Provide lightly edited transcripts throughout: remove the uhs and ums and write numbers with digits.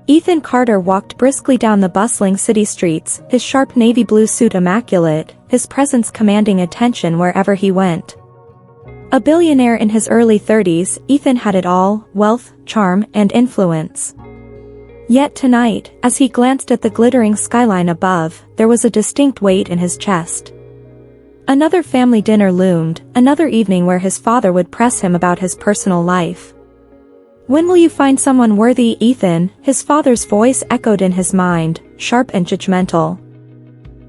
Ethan Carter walked briskly down the bustling city streets, his sharp navy blue suit immaculate, his presence commanding attention wherever he went. A billionaire in his early 30s, Ethan had it all: wealth, charm, and influence. Yet tonight, as he glanced at the glittering skyline above, there was a distinct weight in his chest. Another family dinner loomed, another evening where his father would press him about his personal life. "When will you find someone worthy, Ethan?" his father's voice echoed in his mind, sharp and judgmental.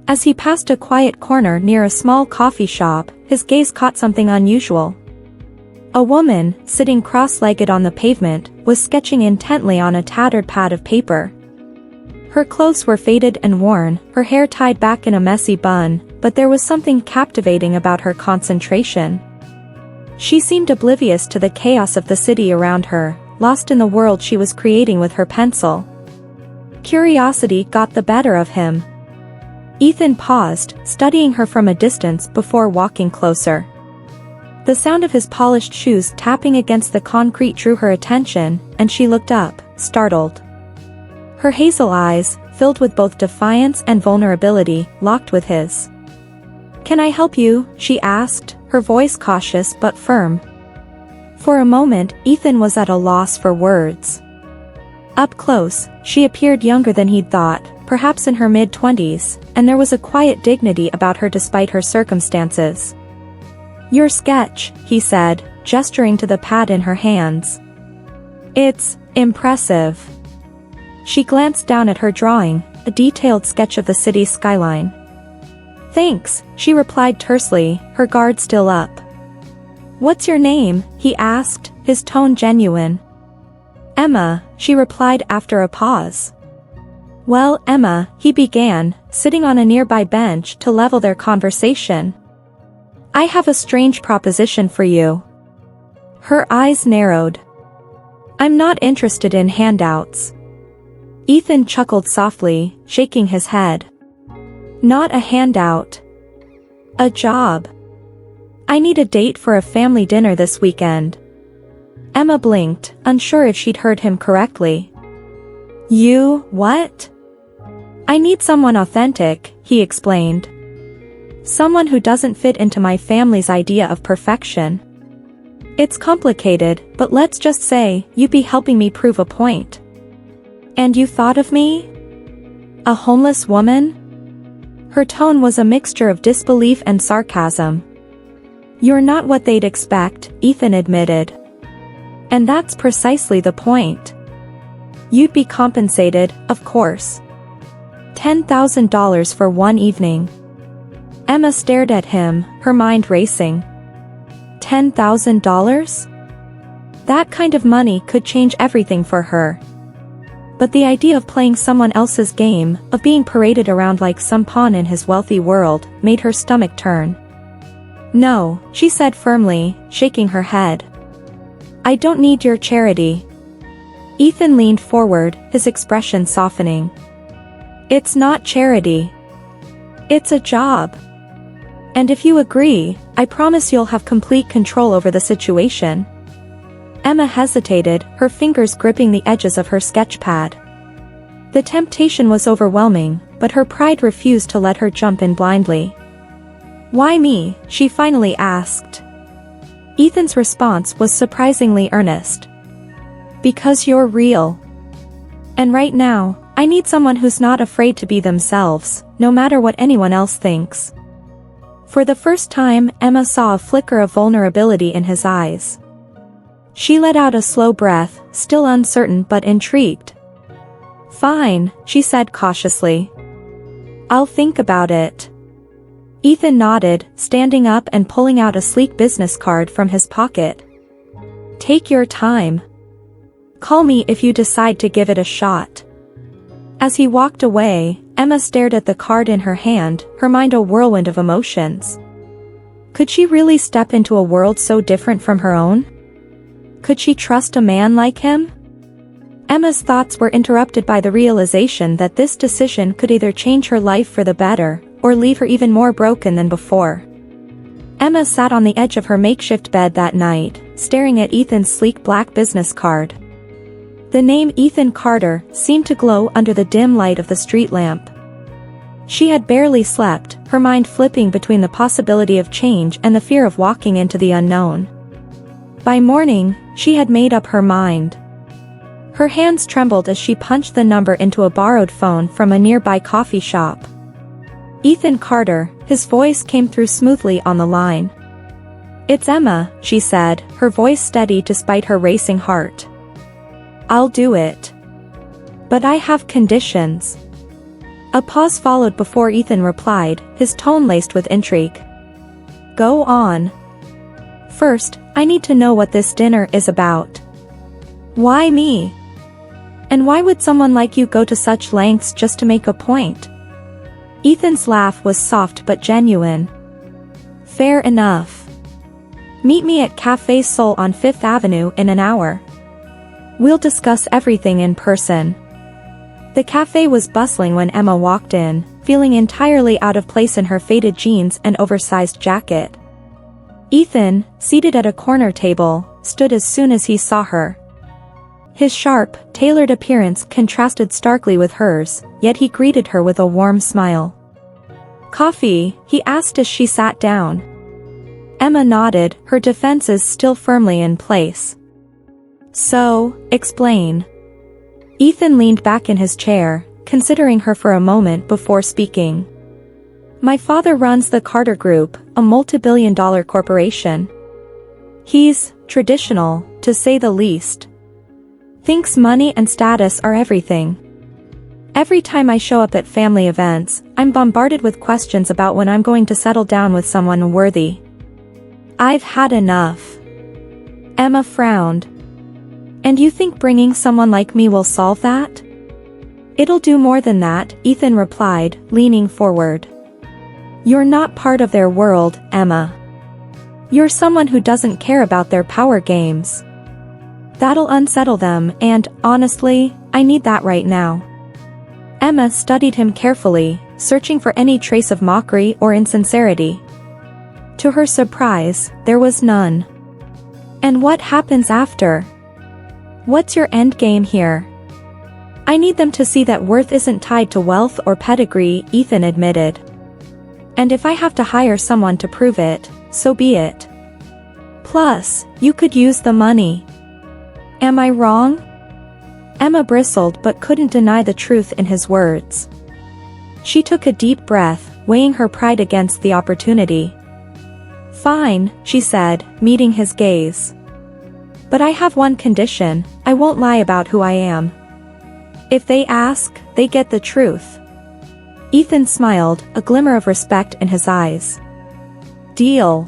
As he passed a quiet corner near a small coffee shop, his gaze caught something unusual. A woman, sitting cross-legged on the pavement, was sketching intently on a tattered pad of paper. Her clothes were faded and worn, her hair tied back in a messy bun, but there was something captivating about her concentration. She seemed oblivious to the chaos of the city around her, lost in the world she was creating with her pencil. Curiosity got the better of him. Ethan paused, studying her from a distance before walking closer. The sound of his polished shoes tapping against the concrete drew her attention, and she looked up, startled. Her hazel eyes, filled with both defiance and vulnerability, locked with his. "Can I help you?" she asked, her voice cautious but firm. For a moment, Ethan was at a loss for words. Up close, she appeared younger than he'd thought, perhaps in her mid-20s, and there was a quiet dignity about her despite her circumstances. "Your sketch," he said, gesturing to the pad in her hands. "It's impressive." She glanced down at her drawing, a detailed sketch of the city's skyline. "Thanks," she replied tersely, her guard still up. "What's your name?" he asked, his tone genuine. "Emma," she replied after a pause. "Well, Emma," he began, sitting on a nearby bench to level their conversation. "I have a strange proposition for you." Her eyes narrowed. "I'm not interested in handouts." Ethan chuckled softly, shaking his head. "Not a handout. A job. I need a date for a family dinner this weekend." Emma blinked, unsure if she'd heard him correctly. "You, what?" "I need someone authentic," he explained. "Someone who doesn't fit into my family's idea of perfection. It's complicated, but let's just say, you'd be helping me prove a point." "And you thought of me? A homeless woman?" Her tone was a mixture of disbelief and sarcasm. "You're not what they'd expect," Ethan admitted. "And that's precisely the point. You'd be compensated, of course. $10,000 for one evening." Emma stared at him, her mind racing. $10,000? That kind of money could change everything for her. But the idea of playing someone else's game, of being paraded around like some pawn in his wealthy world, made her stomach turn. "No," she said firmly, shaking her head. "I don't need your charity." Ethan leaned forward, his expression softening. "It's not charity. It's a job. And if you agree, I promise you'll have complete control over the situation." Emma hesitated, her fingers gripping the edges of her sketch pad. The temptation was overwhelming, but her pride refused to let her jump in blindly. "Why me?" she finally asked. Ethan's response was surprisingly earnest. "Because you're real. And right now, I need someone who's not afraid to be themselves, no matter what anyone else thinks." For the first time, Emma saw a flicker of vulnerability in his eyes. She let out a slow breath, still uncertain but intrigued. "Fine," she said cautiously. "I'll think about it." Ethan nodded, standing up and pulling out a sleek business card from his pocket. "Take your time. Call me if you decide to give it a shot." As he walked away, Emma stared at the card in her hand, her mind a whirlwind of emotions. Could she really step into a world so different from her own? Could she trust a man like him? Emma's thoughts were interrupted by the realization that this decision could either change her life for the better, or leave her even more broken than before. Emma sat on the edge of her makeshift bed that night, staring at Ethan's sleek black business card. The name Ethan Carter seemed to glow under the dim light of the street lamp. She had barely slept, her mind flipping between the possibility of change and the fear of walking into the unknown. By morning, she had made up her mind. Her hands trembled as she punched the number into a borrowed phone from a nearby coffee shop. Ethan Carter, his voice came through smoothly on the line. "It's Emma," she said, her voice steady despite her racing heart. "I'll do it. But I have conditions." A pause followed before Ethan replied, his tone laced with intrigue. "Go on. First, I need to know what this dinner is about. Why me? And why would someone like you go to such lengths just to make a point?" Ethan's laugh was soft but genuine. "Fair enough. Meet me at Café Sol on 5th Avenue in an hour. We'll discuss everything in person." The cafe was bustling when Emma walked in, feeling entirely out of place in her faded jeans and oversized jacket. Ethan, seated at a corner table, stood as soon as he saw her. His sharp, tailored appearance contrasted starkly with hers, yet he greeted her with a warm smile. "Coffee?" he asked as she sat down. Emma nodded, her defenses still firmly in place. "So, explain." Ethan leaned back in his chair, considering her for a moment before speaking. "My father runs the Carter Group, a multi-billion-dollar corporation. He's traditional, to say the least. Thinks money and status are everything. Every time I show up at family events, I'm bombarded with questions about when I'm going to settle down with someone worthy. I've had enough." Emma frowned. "And you think bringing someone like me will solve that?" "It'll do more than that," Ethan replied, leaning forward. "You're not part of their world, Emma. You're someone who doesn't care about their power games. That'll unsettle them, and, honestly, I need that right now." Emma studied him carefully, searching for any trace of mockery or insincerity. To her surprise, there was none. "And what happens after? What's your endgame here?" "I need them to see that worth isn't tied to wealth or pedigree," Ethan admitted. "And if I have to hire someone to prove it, so be it. Plus, you could use the money. Am I wrong?" Emma bristled but couldn't deny the truth in his words. She took a deep breath, weighing her pride against the opportunity. "Fine," she said, meeting his gaze. "But I have one condition: I won't lie about who I am. If they ask, they get the truth." Ethan smiled, a glimmer of respect in his eyes. "Deal."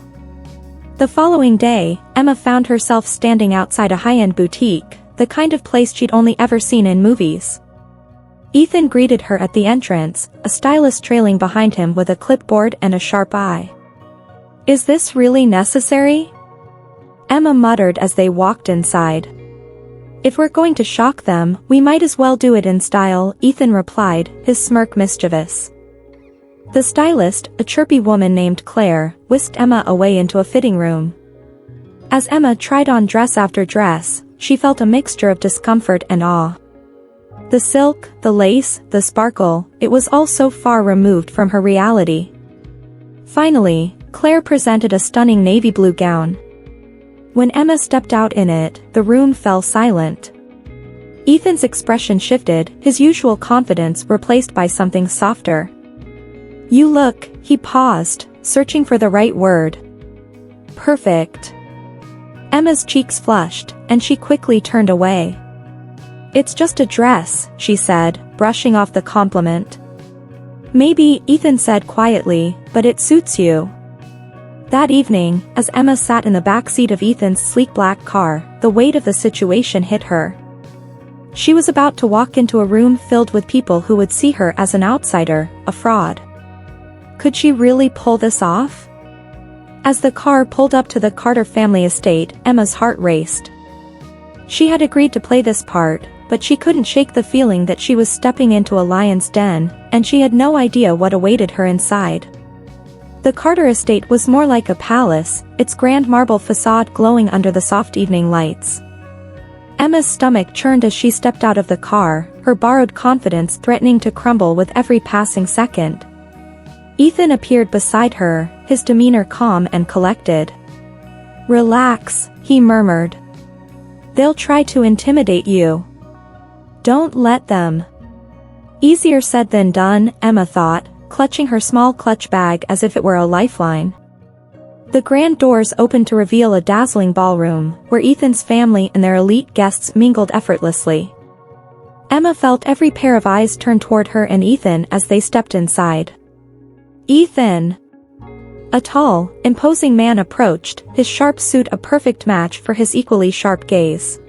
The following day, Emma found herself standing outside a high-end boutique, the kind of place she'd only ever seen in movies. Ethan greeted her at the entrance, a stylist trailing behind him with a clipboard and a sharp eye. "Is this really necessary?" Emma muttered as they walked inside. "If we're going to shock them, we might as well do it in style," Ethan replied, his smirk mischievous. The stylist, a chirpy woman named Claire, whisked Emma away into a fitting room. As Emma tried on dress after dress, she felt a mixture of discomfort and awe. The silk, the lace, the sparkle, it was all so far removed from her reality. Finally, Claire presented a stunning navy blue gown. When Emma stepped out in it, the room fell silent. Ethan's expression shifted, his usual confidence replaced by something softer. "You look," he paused, searching for the right word. "Perfect." Emma's cheeks flushed, and she quickly turned away. "It's just a dress," she said, brushing off the compliment. "Maybe," Ethan said quietly, "but it suits you." That evening, as Emma sat in the back seat of Ethan's sleek black car, the weight of the situation hit her. She was about to walk into a room filled with people who would see her as an outsider, a fraud. Could she really pull this off? As the car pulled up to the Carter family estate, Emma's heart raced. She had agreed to play this part, but she couldn't shake the feeling that she was stepping into a lion's den, and she had no idea what awaited her inside. The Carter estate was more like a palace, its grand marble facade glowing under the soft evening lights. Emma's stomach churned as she stepped out of the car, her borrowed confidence threatening to crumble with every passing second. Ethan appeared beside her, his demeanor calm and collected. "Relax," he murmured. "They'll try to intimidate you. Don't let them." Easier said than done, Emma thought, clutching her small clutch bag as if it were a lifeline. The grand doors opened to reveal a dazzling ballroom, where Ethan's family and their elite guests mingled effortlessly. Emma felt every pair of eyes turn toward her and Ethan as they stepped inside. "Ethan!" A tall, imposing man approached, his sharp suit a perfect match for his equally sharp gaze.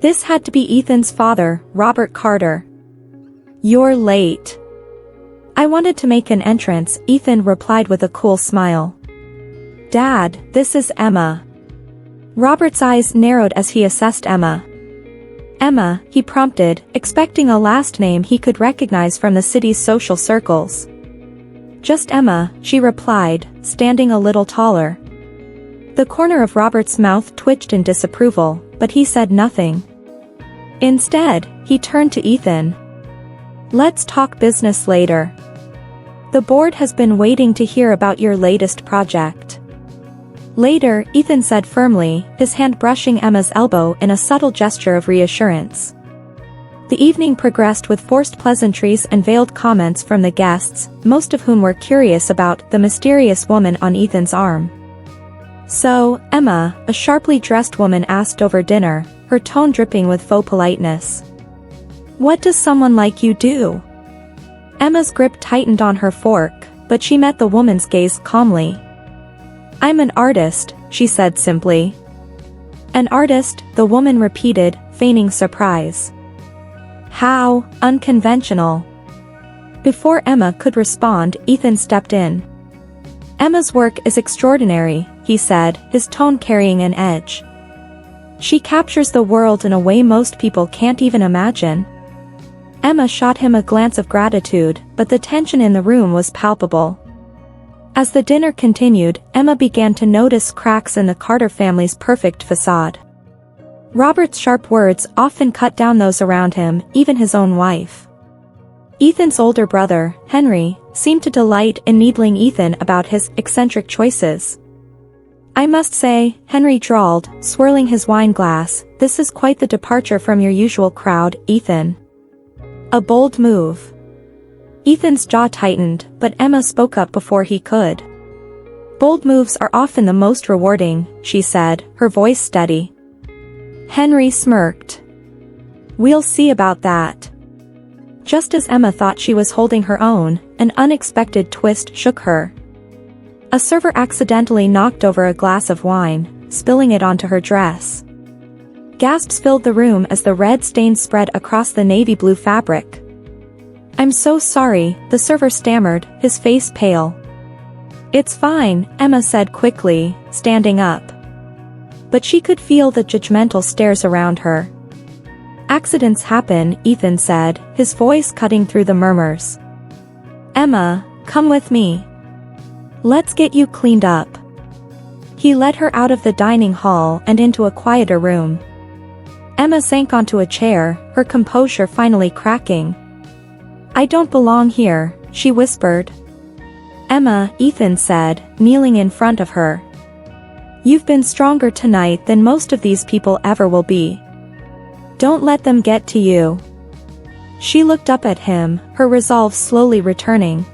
This had to be Ethan's father, Robert Carter. "You're late." "I wanted to make an entrance," Ethan replied with a cool smile. "Dad, this is Emma." Robert's eyes narrowed as he assessed Emma. "Emma," he prompted, expecting a last name he could recognize from the city's social circles. "Just Emma," she replied, standing a little taller. The corner of Robert's mouth twitched in disapproval, but he said nothing. Instead, he turned to Ethan. "Let's talk business later. The board has been waiting to hear about your latest project." "Later," Ethan said firmly, his hand brushing Emma's elbow in a subtle gesture of reassurance. The evening progressed with forced pleasantries and veiled comments from the guests, most of whom were curious about the mysterious woman on Ethan's arm. "So, Emma," a sharply dressed woman asked over dinner, her tone dripping with faux politeness. "What does someone like you do?" Emma's grip tightened on her fork, but she met the woman's gaze calmly. "I'm an artist," she said simply. "An artist," the woman repeated, feigning surprise. "How unconventional." Before Emma could respond, Ethan stepped in. "Emma's work is extraordinary," he said, his tone carrying an edge. "She captures the world in a way most people can't even imagine." Emma shot him a glance of gratitude, but the tension in the room was palpable. As the dinner continued, Emma began to notice cracks in the Carter family's perfect facade. Robert's sharp words often cut down those around him, even his own wife. Ethan's older brother, Henry, seemed to delight in needling Ethan about his eccentric choices. "I must say," Henry drawled, swirling his wine glass, "this is quite the departure from your usual crowd, Ethan." A bold move. Ethan's jaw tightened, but Emma spoke up before he could. "Bold moves are often the most rewarding," she said, her voice steady. Henry smirked. "We'll see about that." Just as Emma thought she was holding her own, an unexpected twist shook her. A server accidentally knocked over a glass of wine, spilling it onto her dress. Gasps filled the room as the red stain spread across the navy blue fabric. "I'm so sorry," the server stammered, his face pale. "It's fine," Emma said quickly, standing up. But she could feel the judgmental stares around her. "Accidents happen," Ethan said, his voice cutting through the murmurs. "Emma, come with me. Let's get you cleaned up." He led her out of the dining hall and into a quieter room. Emma sank onto a chair, her composure finally cracking. "I don't belong here," she whispered. "Emma," Ethan said, kneeling in front of her. "You've been stronger tonight than most of these people ever will be. Don't let them get to you." She looked up at him, her resolve slowly returning.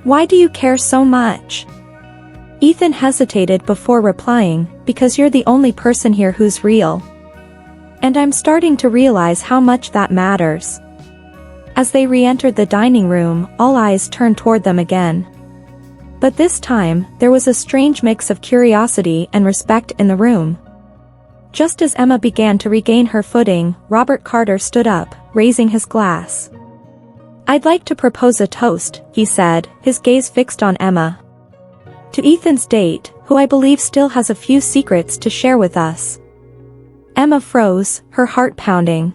"Why do you care so much?" Ethan hesitated before replying, "Because you're the only person here who's real. And I'm starting to realize how much that matters." As they re-entered the dining room, all eyes turned toward them again. But this time, there was a strange mix of curiosity and respect in the room. Just as Emma began to regain her footing, Robert Carter stood up, raising his glass. "I'd like to propose a toast," he said, his gaze fixed on Emma. "To Ethan's date, who I believe still has a few secrets to share with us." Emma froze, her heart pounding.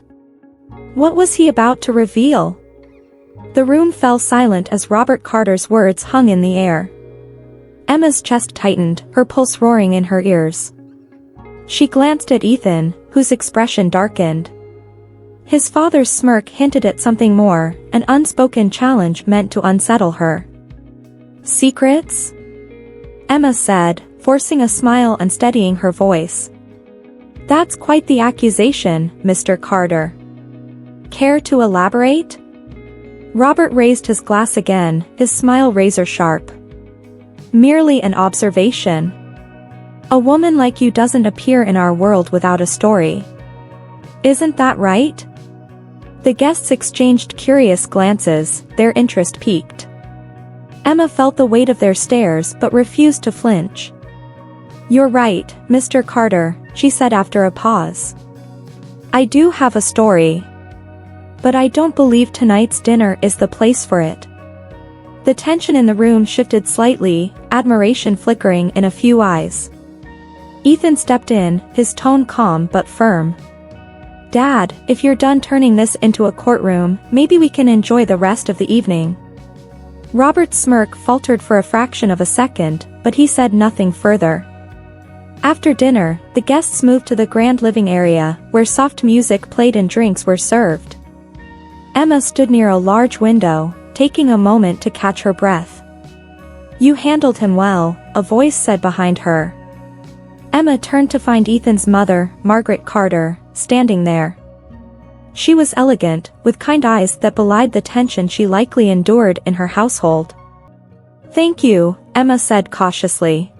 What was he about to reveal? The room fell silent as Robert Carter's words hung in the air. Emma's chest tightened, her pulse roaring in her ears. She glanced at Ethan, whose expression darkened. His father's smirk hinted at something more, an unspoken challenge meant to unsettle her. "Secrets?" Emma said, forcing a smile and steadying her voice. "That's quite the accusation, Mr. Carter. Care to elaborate?" Robert raised his glass again, his smile razor-sharp. "Merely an observation. A woman like you doesn't appear in our world without a story. Isn't that right?" The guests exchanged curious glances, their interest piqued. Emma felt the weight of their stares but refused to flinch. "You're right, Mr. Carter," she said after a pause. "I do have a story. But I don't believe tonight's dinner is the place for it." The tension in the room shifted slightly, admiration flickering in a few eyes. Ethan stepped in, his tone calm but firm. "Dad, if you're done turning this into a courtroom, maybe we can enjoy the rest of the evening." Robert's smirk faltered for a fraction of a second, but he said nothing further. After dinner, the guests moved to the grand living area, where soft music played and drinks were served. Emma stood near a large window, taking a moment to catch her breath. "You handled him well," a voice said behind her. Emma turned to find Ethan's mother, Margaret Carter, standing there. She was elegant, with kind eyes that belied the tension she likely endured in her household. "Thank you," Emma said cautiously.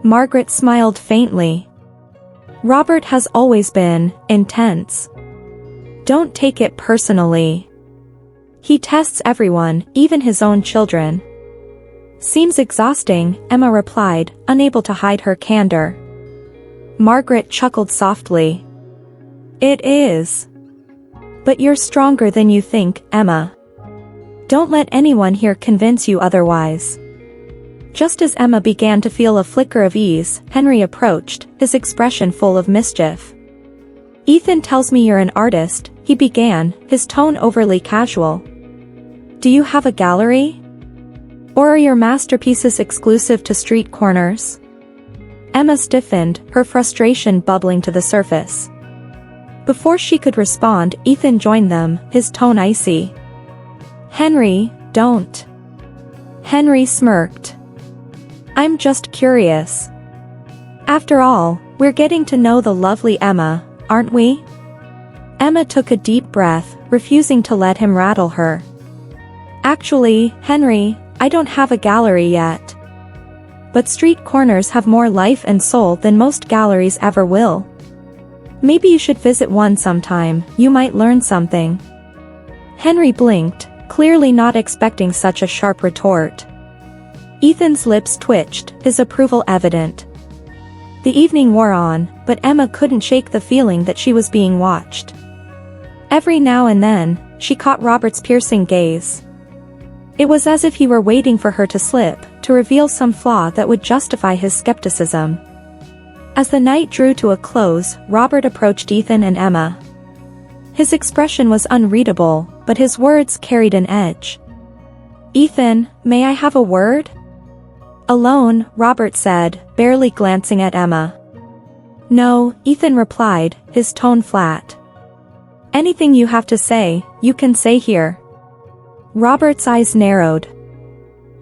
Margaret smiled faintly. "Robert has always been intense. Don't take it personally. He tests everyone, even his own children." "Seems exhausting," Emma replied, unable to hide her candor. Margaret chuckled softly. "It is. But you're stronger than you think, Emma. Don't let anyone here convince you otherwise." Just as Emma began to feel a flicker of ease, Henry approached, his expression full of mischief. "Ethan tells me you're an artist," he began, his tone overly casual. "Do you have a gallery? Or are your masterpieces exclusive to street corners?" Emma stiffened, her frustration bubbling to the surface. Before she could respond, Ethan joined them, his tone icy. "Henry, don't." Henry smirked. "I'm just curious. After all, we're getting to know the lovely Emma, aren't we?" Emma took a deep breath, refusing to let him rattle her. "Actually, Henry, I don't have a gallery yet. But street corners have more life and soul than most galleries ever will. Maybe you should visit one sometime, you might learn something." Henry blinked, clearly not expecting such a sharp retort. Ethan's lips twitched, his approval evident. The evening wore on, but Emma couldn't shake the feeling that she was being watched. Every now and then, she caught Robert's piercing gaze. It was as if he were waiting for her to slip, to reveal some flaw that would justify his skepticism. As the night drew to a close, Robert approached Ethan and Emma. His expression was unreadable, but his words carried an edge. "Ethan, may I have a word?" "Alone," Robert said, barely glancing at Emma. "No," Ethan replied, his tone flat. "Anything you have to say, you can say here." Robert's eyes narrowed.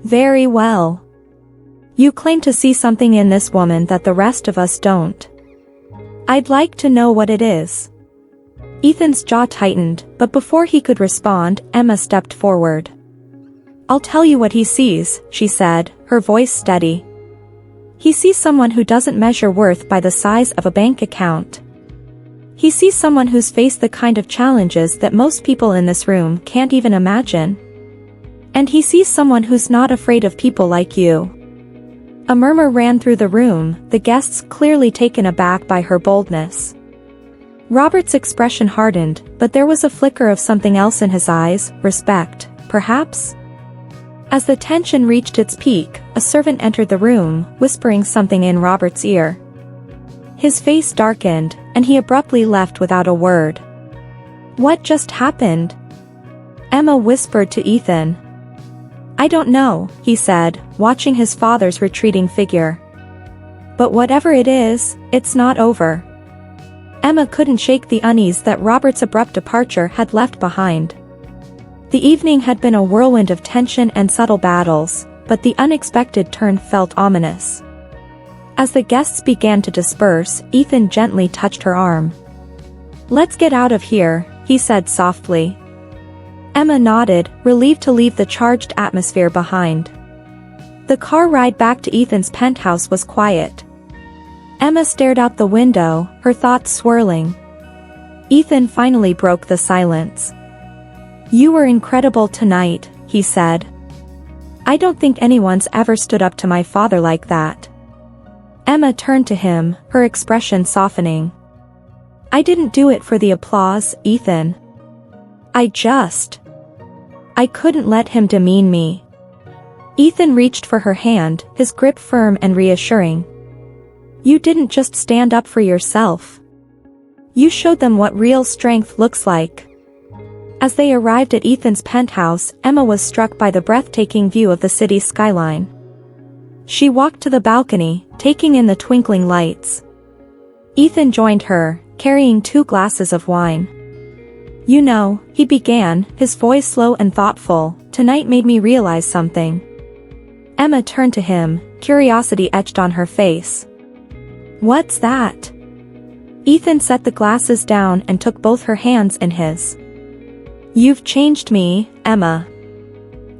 "Very well. You claim to see something in this woman that the rest of us don't. I'd like to know what it is." Ethan's jaw tightened, but before he could respond, Emma stepped forward. "I'll tell you what he sees," she said, her voice steady. "He sees someone who doesn't measure worth by the size of a bank account. He sees someone who's faced the kind of challenges that most people in this room can't even imagine. And he sees someone who's not afraid of people like you." A murmur ran through the room, the guests clearly taken aback by her boldness. Robert's expression hardened, but there was a flicker of something else in his eyes, respect, perhaps? As the tension reached its peak, a servant entered the room, whispering something in Robert's ear. His face darkened, and he abruptly left without a word. "What just happened?" Emma whispered to Ethan. "I don't know," he said, watching his father's retreating figure. "But whatever it is, it's not over." Emma couldn't shake the unease that Robert's abrupt departure had left behind. The evening had been a whirlwind of tension and subtle battles, but the unexpected turn felt ominous. As the guests began to disperse, Ethan gently touched her arm. "Let's get out of here," he said softly. Emma nodded, relieved to leave the charged atmosphere behind. The car ride back to Ethan's penthouse was quiet. Emma stared out the window, her thoughts swirling. Ethan finally broke the silence. "You were incredible tonight," he said. "I don't think anyone's ever stood up to my father like that." Emma turned to him, her expression softening. "I didn't do it for the applause, Ethan. I couldn't let him demean me." Ethan reached for her hand, his grip firm and reassuring. "You didn't just stand up for yourself. You showed them what real strength looks like." As they arrived at Ethan's penthouse, Emma was struck by the breathtaking view of the city's skyline. She walked to the balcony, taking in the twinkling lights. Ethan joined her, carrying 2 glasses of wine. "You know," he began, his voice slow and thoughtful, "tonight made me realize something." Emma turned to him, curiosity etched on her face. "What's that?" Ethan set the glasses down and took both her hands in his. "You've changed me, Emma.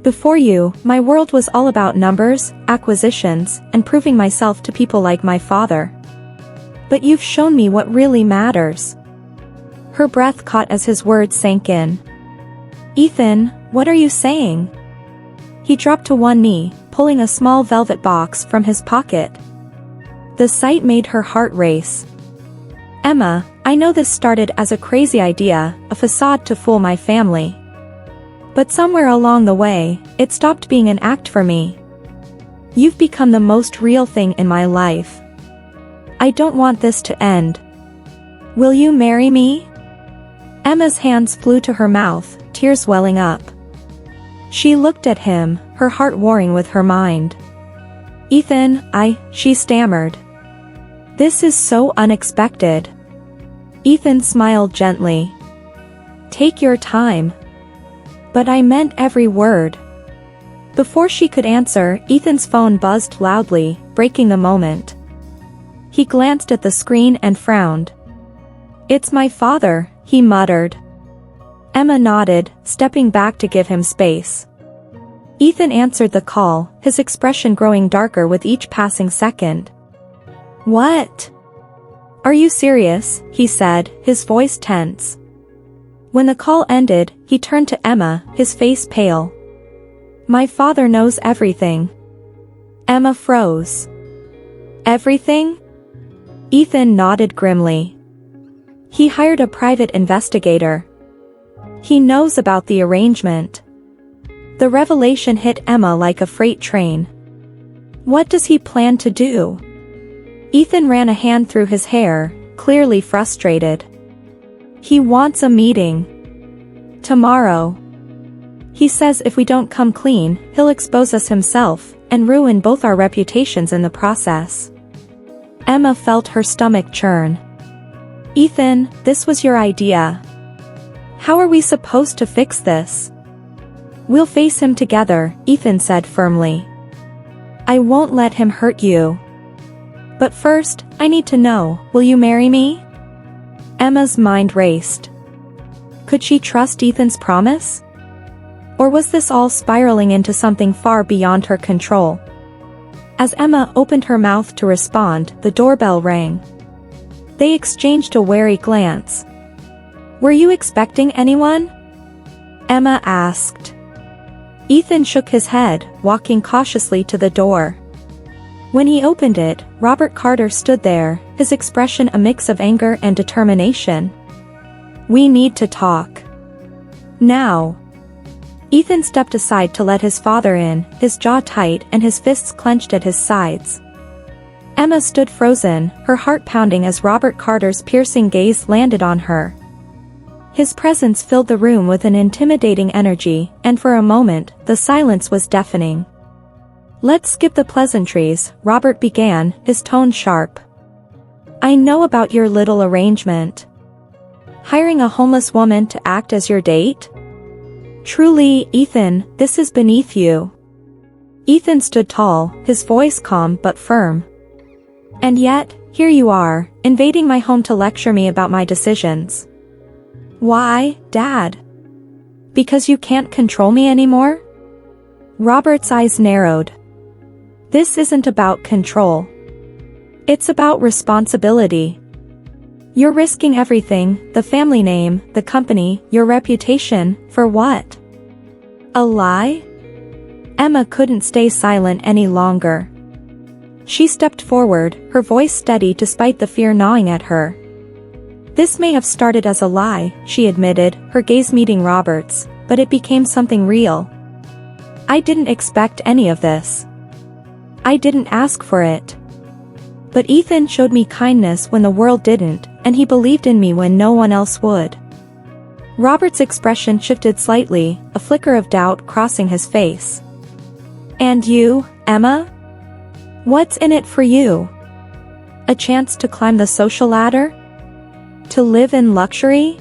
Before you, my world was all about numbers, acquisitions, and proving myself to people like my father. But you've shown me what really matters." Her breath caught as his words sank in. "Ethan, what are you saying?" He dropped to one knee, pulling a small velvet box from his pocket. The sight made her heart race. "Emma, I know this started as a crazy idea, a facade to fool my family. But somewhere along the way, it stopped being an act for me. You've become the most real thing in my life. I don't want this to end. Will you marry me?" Emma's hands flew to her mouth, tears welling up. She looked at him, her heart warring with her mind. "Ethan, she stammered. "This is so unexpected." Ethan smiled gently. "Take your time." "But I meant every word." Before she could answer, Ethan's phone buzzed loudly, breaking the moment. He glanced at the screen and frowned. "It's my father," he muttered. Emma nodded, stepping back to give him space. Ethan answered the call, his expression growing darker with each passing second. "What? Are you serious?" he said, his voice tense. When the call ended, he turned to Emma, his face pale. "My father knows everything." Emma froze. "Everything?" Ethan nodded grimly. "He hired a private investigator. He knows about the arrangement." The revelation hit Emma like a freight train. "What does he plan to do?" Ethan ran a hand through his hair, clearly frustrated. "He wants a meeting. Tomorrow. He says if we don't come clean, he'll expose us himself, and ruin both our reputations in the process." Emma felt her stomach churn. "Ethan, this was your idea. How are we supposed to fix this?" "We'll face him together," Ethan said firmly. "I won't let him hurt you. But first, I need to know, will you marry me?" Emma's mind raced. Could she trust Ethan's promise? Or was this all spiraling into something far beyond her control? As Emma opened her mouth to respond, the doorbell rang. They exchanged a wary glance. "Were you expecting anyone?" Emma asked. Ethan shook his head, walking cautiously to the door. When he opened it, Robert Carter stood there, his expression a mix of anger and determination. "We need to talk. Now." Ethan stepped aside to let his father in, his jaw tight and his fists clenched at his sides. Emma stood frozen, her heart pounding as Robert Carter's piercing gaze landed on her. His presence filled the room with an intimidating energy, and for a moment, the silence was deafening. "Let's skip the pleasantries," Robert began, his tone sharp. I know about your little arrangement. Hiring a homeless woman to act as your date? Truly, Ethan, this is beneath you. Ethan stood tall, his voice calm but firm. And yet, here you are, invading my home to lecture me about my decisions. Why, Dad? Because you can't control me anymore? Robert's eyes narrowed. This isn't about control. It's about responsibility. You're risking everything, the family name, the company, your reputation, for what? A lie? Emma couldn't stay silent any longer. She stepped forward, her voice steady despite the fear gnawing at her. This may have started as a lie, she admitted, her gaze meeting Robert's, but it became something real. I didn't expect any of this. I didn't ask for it. But Ethan showed me kindness when the world didn't, and he believed in me when no one else would. Robert's expression shifted slightly, a flicker of doubt crossing his face. And you, Emma? What's in it for you? A chance to climb the social ladder? To live in luxury?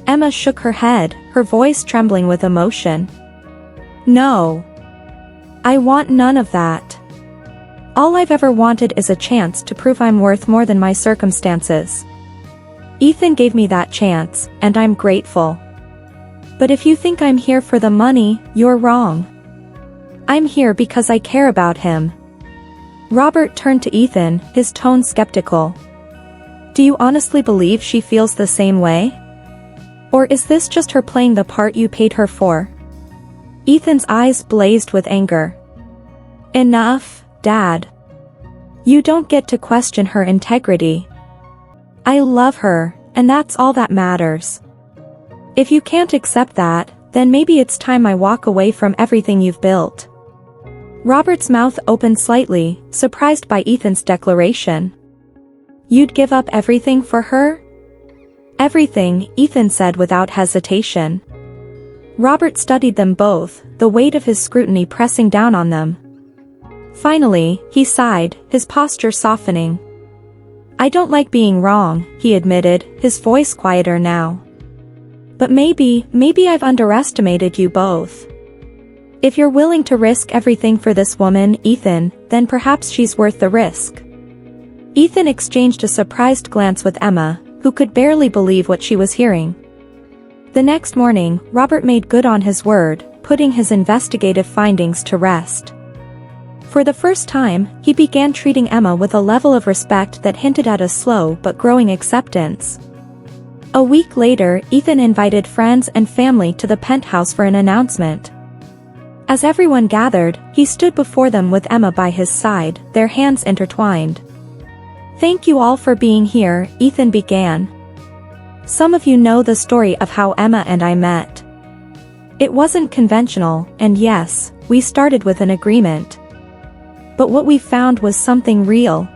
Emma shook her head, her voice trembling with emotion. No. I want none of that. All I've ever wanted is a chance to prove I'm worth more than my circumstances. Ethan gave me that chance, and I'm grateful. But if you think I'm here for the money, you're wrong. I'm here because I care about him. Robert turned to Ethan, his tone skeptical. Do you honestly believe she feels the same way? Or is this just her playing the part you paid her for? Ethan's eyes blazed with anger. Enough, Dad. You don't get to question her integrity. I love her, and that's all that matters. If you can't accept that, then maybe it's time I walk away from everything you've built. Robert's mouth opened slightly, surprised by Ethan's declaration. You'd give up everything for her? Everything, Ethan said without hesitation. Robert studied them both, the weight of his scrutiny pressing down on them. Finally, he sighed, his posture softening. I don't like being wrong, he admitted, his voice quieter now. But maybe I've underestimated you both. If you're willing to risk everything for this woman, Ethan, then perhaps she's worth the risk. Ethan exchanged a surprised glance with Emma, who could barely believe what she was hearing. The next morning, Robert made good on his word, putting his investigative findings to rest. For the first time, he began treating Emma with a level of respect that hinted at a slow but growing acceptance. A week later, Ethan invited friends and family to the penthouse for an announcement. As everyone gathered, he stood before them with Emma by his side, their hands intertwined. Thank you all for being here, Ethan began. Some of you know the story of how Emma and I met. It wasn't conventional, and yes, we started with an agreement. But what we found was something real.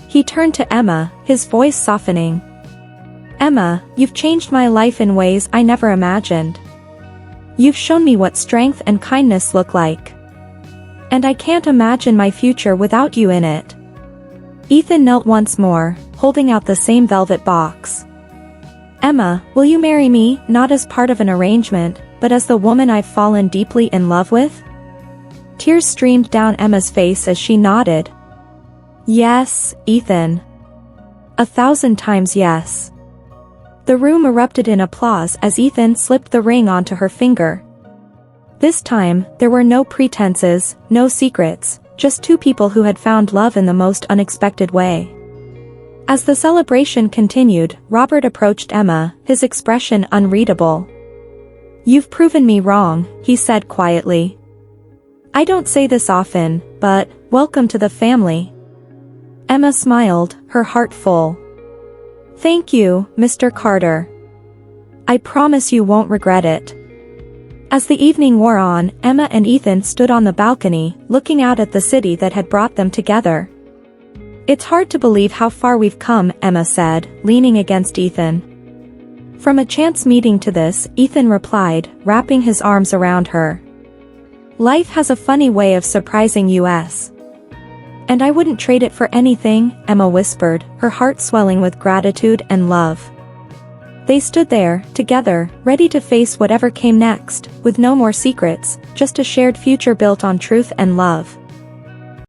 He turned to Emma, his voice softening. Emma, you've changed my life in ways I never imagined. You've shown me what strength and kindness look like. And I can't imagine my future without you in it. Ethan knelt once more, holding out the same velvet box. Emma, will you marry me, not as part of an arrangement, but as the woman I've fallen deeply in love with? Tears streamed down Emma's face as she nodded. Yes, Ethan. 1,000 times yes. The room erupted in applause as Ethan slipped the ring onto her finger. This time, there were no pretenses, no secrets, just two people who had found love in the most unexpected way. As the celebration continued, Robert approached Emma, his expression unreadable. You've proven me wrong, he said quietly. I don't say this often, but, welcome to the family. Emma smiled, her heart full. Thank you, Mr. Carter. I promise you won't regret it. As the evening wore on, Emma and Ethan stood on the balcony, looking out at the city that had brought them together. It's hard to believe how far we've come, Emma said, leaning against Ethan. From a chance meeting to this, Ethan replied, wrapping his arms around her. Life has a funny way of surprising us. And I wouldn't trade it for anything, Emma whispered, her heart swelling with gratitude and love. They stood there, together, ready to face whatever came next, with no more secrets, just a shared future built on truth and love.